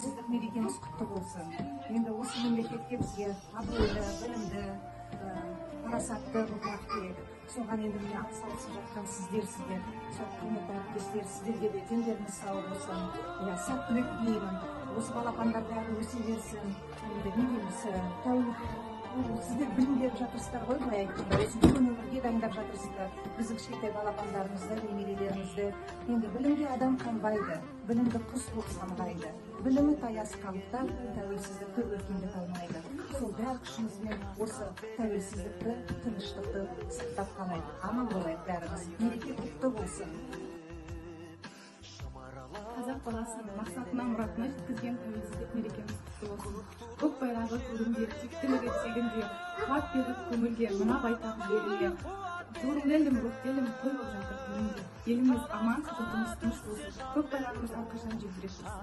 тәуелсіздік мерекеміз құтты болсын. Енді осы мемлекетке бізге абыройлы, білімді, парасатты ұрпақ керек. Соған енді міне атсалысып жатқан сіздерсіздер, сол құрметті әріптестер, сіздерге де дендеріңіз сау болсын. Сәттілік тілеймін. Осы балапандар бәрі өсе берсін. Енді не дейміз, сіздер білім беріп жатырсыздар ғой, былай айтқанда, осы үлкен өмірге дайындап жатырсыздар біздің кішкентай балапандарымызды, немерелерімізді. Енді білімге адам қанбайды, білімді құс болып самғайды. Білімі таяз қамықтап, тәуелсіздікті өркендете алмайды. Сол бар күшімізбен осы тәуелсіздікті, тыныштықты сақтап қалайық. Аман болайық бәріміз. Мереке құтты болсын. Қазақ баласын мақсатына, мұратына жеткізген тәуелсіздік мерекеміз құтты болсын. Көк байрағы көгінде, тектілігі тегінде, қуат беріп көңілге, мына байтақ жерге. Журналелім, рухтелім, той болып жатыр күнінде. Еліміз аман, жұртымыз тыныш болсын. Көк байрағымыз әрқашан желбіреп тұрсын.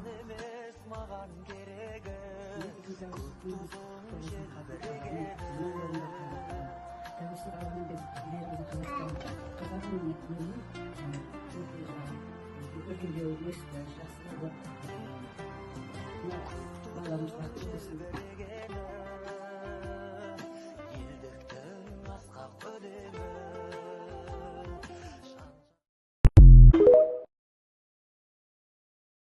Өркендеу өсті, жақсы болып баламыз бақытты болсын.